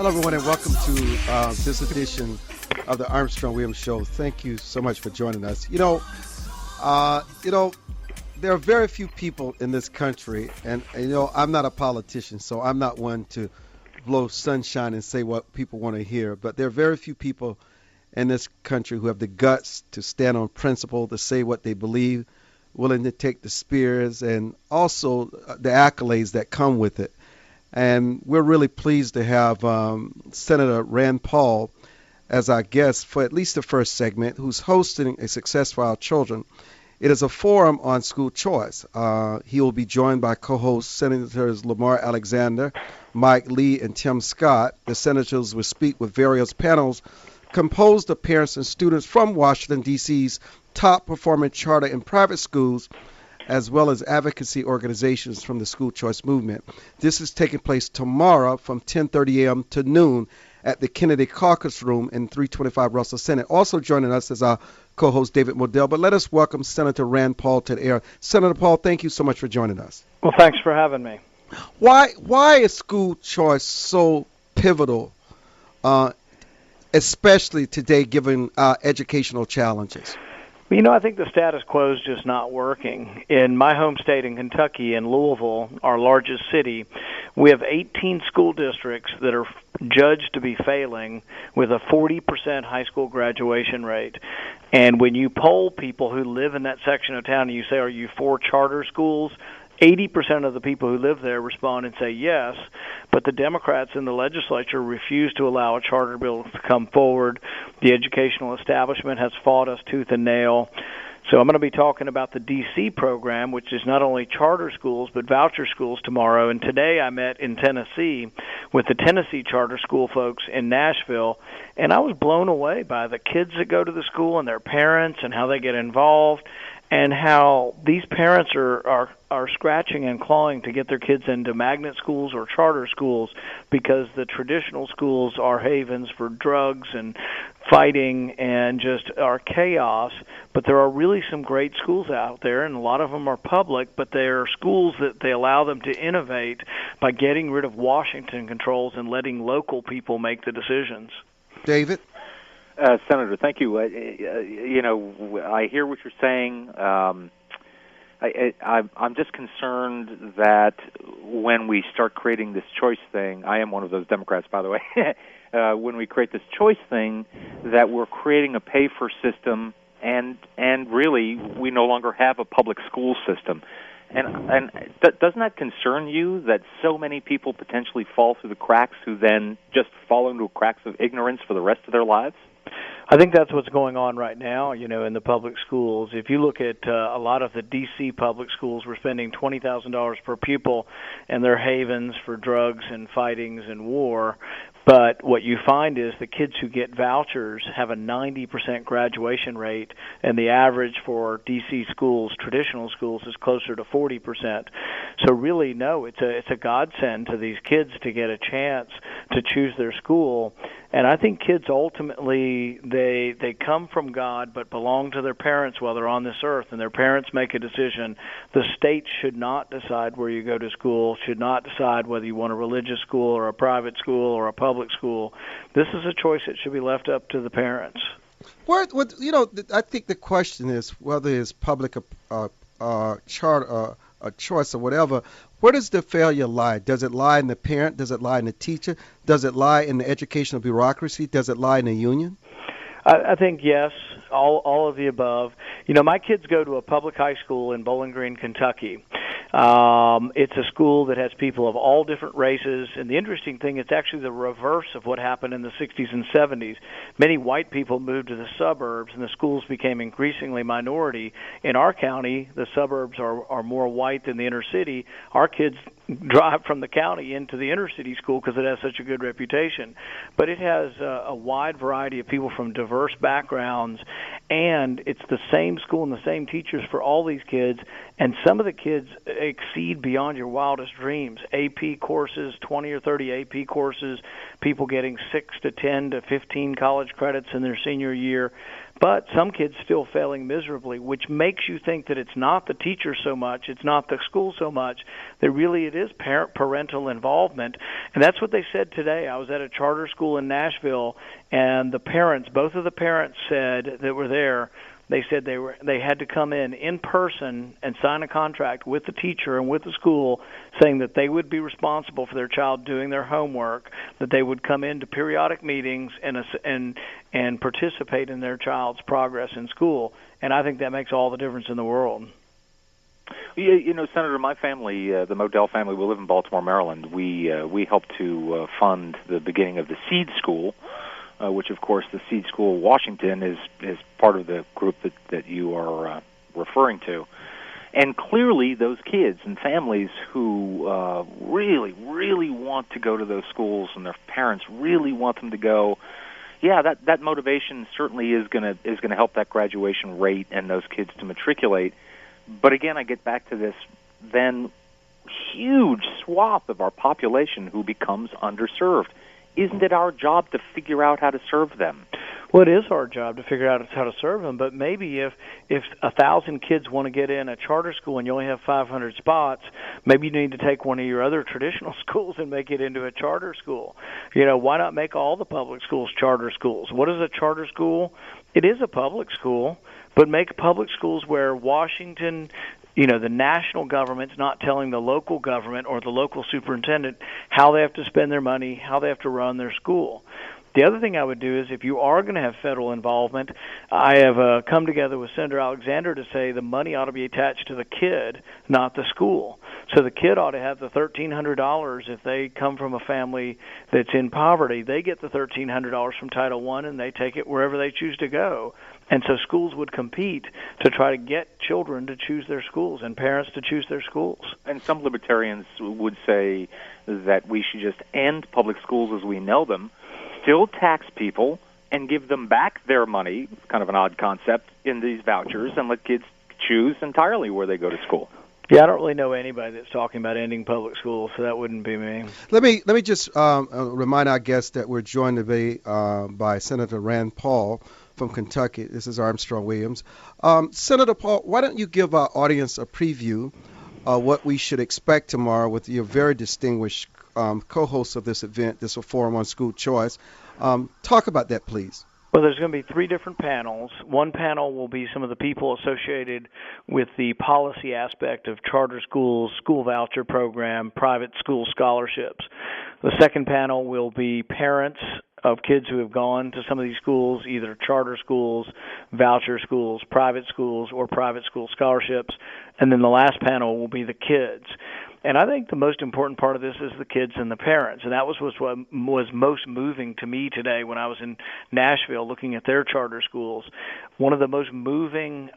Hello, everyone, and welcome to this edition of the Armstrong Williams Show. Thank you so much for joining us. There are very few people in this country, and I'm not a politician, so I'm not one to blow sunshine and say what people want to hear. But there are very few people in this country who have the guts to stand on principle, to say what they believe, willing to take the spears, and also the accolades that come with it. And we're really pleased to have Senator Rand Paul as our guest for at least the first segment, who's hosting a Success for Our Children. It is a forum on school choice. He will be joined by co-hosts Senators Lamar Alexander, Mike Lee, and Tim Scott. The senators will speak with various panels composed of parents and students from Washington, D.C.'s top-performing charter and private schools, as well as advocacy organizations from the school choice movement. This is taking place tomorrow from 10:30 a.m. to noon at the Kennedy Caucus Room in 325 Russell Senate. Also joining us is our co-host David Modell. But let us welcome Senator Rand Paul to the air. Senator Paul, thank you so much for joining us. Well, thanks for having me. Why is school choice so pivotal, especially today given our educational challenges? Well, I think the status quo is just not working. In my home state in Kentucky, in Louisville, our largest city, we have 18 school districts that are judged to be failing with a 40% high school graduation rate. And when you poll people who live in that section of town and you say, are you for charter schools? 80% of the people who live there respond and say yes, but the Democrats in the legislature refuse to allow a charter bill to come forward. The educational establishment has fought us tooth and nail. So I'm going to be talking about the D.C. program, which is not only charter schools but voucher schools tomorrow. And today I met in Tennessee with the Tennessee charter school folks in Nashville, and I was blown away by the kids that go to the school and their parents and how they get involved, and how these parents are scratching and clawing to get their kids into magnet schools or charter schools because the traditional schools are havens for drugs and fighting and just are chaos. But there are really some great schools out there, and a lot of them are public, but they are schools that they allow them to innovate by getting rid of Washington controls and letting local people make the decisions. David? Senator, thank you. I hear what you're saying. I'm just concerned that when we start creating this choice thing, I am one of those Democrats, by the way, when we create this choice thing, that we're creating a pay-for system, and really we no longer have a public school system. And doesn't that concern you that so many people potentially fall through the cracks who then just fall into cracks of ignorance for the rest of their lives? I think that's what's going on right now, in the public schools. If you look at a lot of the D.C. public schools, we're spending $20,000 per pupil, and they're havens for drugs and fightings and war. But what you find is the kids who get vouchers have a 90% graduation rate, and the average for D.C. schools, traditional schools, is closer to 40%. So really, no, it's a godsend to these kids to get a chance to choose their school. And I think kids ultimately, they come from God but belong to their parents while they're on this earth, and their parents make a decision. The state should not decide where you go to school, should not decide whether you want a religious school or a private school or a public school. This is a choice that should be left up to the parents. I think the question is whether it's public charter, a choice or whatever. Where does the failure lie? Does it lie in the parent? Does it lie in the teacher? Does it lie in the educational bureaucracy? Does it lie in the union? I think yes, all of the above. My kids go to a public high school in Bowling Green, Kentucky. It's a school that has people of all different races, and the interesting thing, it's actually the reverse of what happened in the 60s and 70s. Many white people moved to the suburbs, and the schools became increasingly minority. In our county, the suburbs are more white than the inner city. Our kids drive from the county into the inner city school because it has such a good reputation. But it has a wide variety of people from diverse backgrounds, and it's the same school and the same teachers for all these kids, and some of the kids exceed beyond your wildest dreams. AP courses, 20 or 30 AP courses, people getting 6 to 10 to 15 college credits in their senior year. but some kids still failing miserably, which makes you think that it's not the teacher so much, it's not the school so much, that really it is parental involvement. And that's what they said today. I was at a charter school in Nashville, and the parents, both of the parents said that were there, they said they had to come in person and sign a contract with the teacher and with the school saying that they would be responsible for their child doing their homework, that they would come into periodic meetings and participate in their child's progress in school. And I think that makes all the difference in the world. You know, Senator, my family, the Modell family, we live in Baltimore, Maryland. We helped to fund the beginning of the Seed School, which, of course, the Seed School of Washington is part of the group that you are referring to. And clearly, those kids and families who really, really want to go to those schools and their parents really want them to go, yeah, that motivation certainly is going to help that graduation rate and those kids to matriculate. But again, I get back to this then huge swath of our population who becomes underserved. Isn't it our job to figure out how to serve them? Well, it is our job to figure out how to serve them, but maybe if 1,000 kids want to get in a charter school and you only have 500 spots, maybe you need to take one of your other traditional schools and make it into a charter school. You know, why not make all the public schools charter schools? What is a charter school? It is a public school, but make public schools where Washington, you know, the national government's not telling the local government or the local superintendent how they have to spend their money, how they have to run their school. The other thing I would do is if you are going to have federal involvement, I have come together with Senator Alexander to say the money ought to be attached to the kid, not the school. So the kid ought to have the $1,300 if they come from a family that's in poverty. They get the $1,300 from Title I, and they take it wherever they choose to go. And so schools would compete to try to get children to choose their schools and parents to choose their schools. And some libertarians would say that we should just end public schools as we know them, still tax people, and give them back their money, kind of an odd concept, in these vouchers, and let kids choose entirely where they go to school. Yeah, I don't really know anybody that's talking about ending public schools, so that wouldn't be me. Let me just remind our guests that we're joined today by Senator Rand Paul from Kentucky. This is Armstrong Williams. Senator Paul, why don't you give our audience a preview of what we should expect tomorrow with your very distinguished co-host of this event, this Forum on School Choice. Talk about that, please. Well, there's going to be 3 different panels. One panel will be some of the people associated with the policy aspect of charter schools, school voucher program, private school scholarships. The second panel will be parents of kids who have gone to some of these schools, either charter schools, voucher schools, private schools, or private school scholarships. And then the last panel will be the kids. And I think the most important part of this is the kids and the parents. And that was what was most moving to me today when I was in Nashville looking at their charter schools. One of the most moving,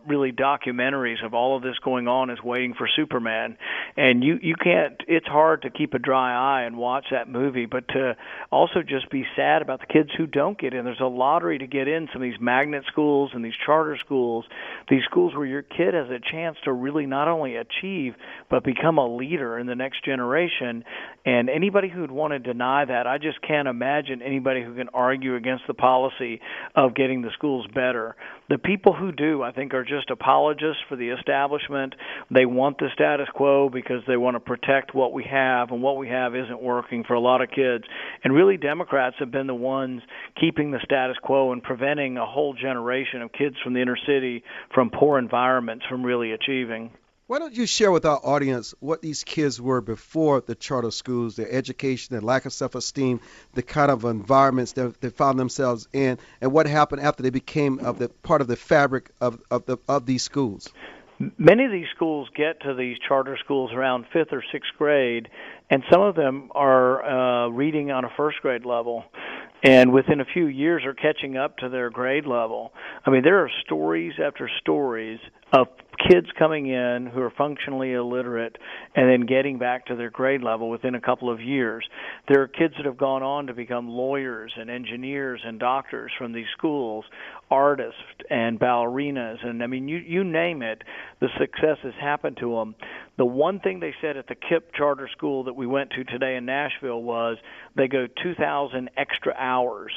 really, documentaries of all of this going on is Waiting for Superman. And you can't, it's hard to keep a dry eye and watch that movie, but to also just be sad about the kids who don't get in. There's a lottery to get in some of these magnet schools and these charter schools, these schools where your kid has a chance to really not only achieve, but become a leader in the next generation. And anybody who'd want to deny that, I just can't imagine anybody who can argue against the policy of getting the schools better. The people who do, I think, are just apologists for the establishment. They want the status quo because they want to protect what we have, and what we have isn't working for a lot of kids. And really, Democrats have been the ones keeping the status quo and preventing a whole generation of kids from the inner city, from poor environments, from really achieving. Why don't you share with our audience what these kids were before the charter schools, their education, their lack of self-esteem, the kind of environments that they found themselves in, and what happened after they became part of the fabric of these schools? Many of these schools get to these charter schools around 5th or 6th grade, and some of them are reading on a first grade level, and within a few years are catching up to their grade level. I mean, there are stories after stories of kids coming in who are functionally illiterate and then getting back to their grade level within a couple of years. There are kids that have gone on to become lawyers and engineers and doctors from these schools, artists and ballerinas, and I mean, you name it, the success has happened to them. The one thing they said at the Kipp charter school that we went to today in Nashville was they go 2,000 extra hours.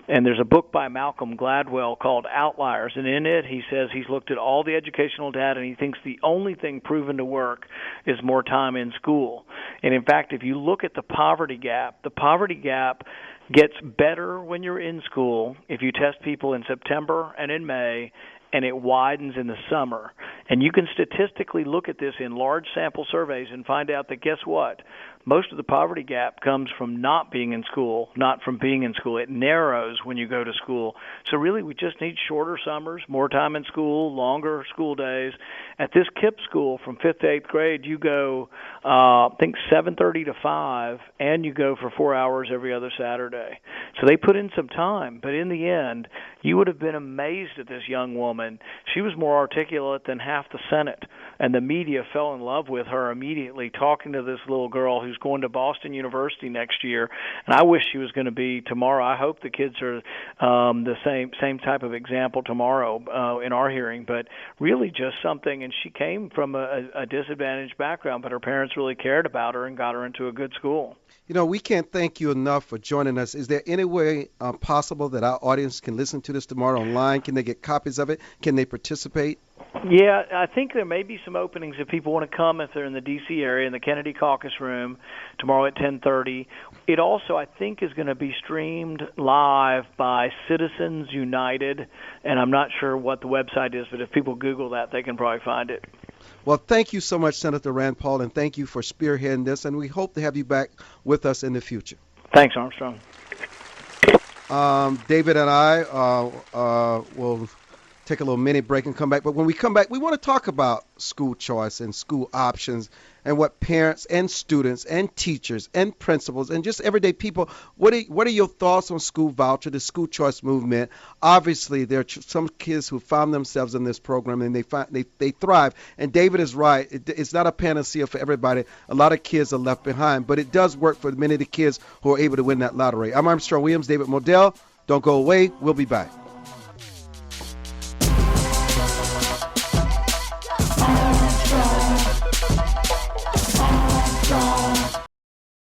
And there's a book by Malcolm Gladwell called Outliers, and in it he says he's looked at all the educational data and he thinks the only thing proven to work is more time in school. And in fact, if you look at the poverty gap gets better when you're in school if you test people in September and in May, and it widens in the summer. And you can statistically look at this in large sample surveys and find out that, guess what? Most of the poverty gap comes from not being in school, not from being in school. It narrows when you go to school. So really we just need shorter summers, more time in school, longer school days. At this Kipp school from 5th to 8th grade, you go, I think 7:30 to 5, and you go for 4 hours every other Saturday. So they put in some time, but in the end, you would have been amazed at this young woman. She was more articulate than half the Senate, and the media fell in love with her immediately, talking to this little girl who's going to Boston University next year. And I wish she was going to be tomorrow. I hope the kids are the same type of example tomorrow in our hearing, but really just something. And she came from a disadvantaged background, but her parents really cared about her and got her into a good school. You know, we can't thank you enough for joining us. Is there any way possible that our audience can listen to this tomorrow online? Can they get copies of it? Can they participate? Yeah, I think there may be some openings if people want to come, if they're in the D.C. area, in the Kennedy Caucus Room tomorrow at 10:30. It also, I think, is going to be streamed live by Citizens United, and I'm not sure what the website is, but if people Google that, they can probably find it. Well, thank you so much, Senator Rand Paul, and thank you for spearheading this, and we hope to have you back with us in the future. Thanks, Armstrong. David and I will take a little mini break and come back. But when we come back, we want to talk about school choice and school options and what parents and students and teachers and principals and just everyday people, what are your thoughts on school voucher, the school choice movement? Obviously, there are some kids who found themselves in this program and they thrive. And David is right. It's not a panacea for everybody. A lot of kids are left behind, but it does work for many of the kids who are able to win that lottery. I'm Armstrong Williams, David Modell. Don't go away. We'll be back.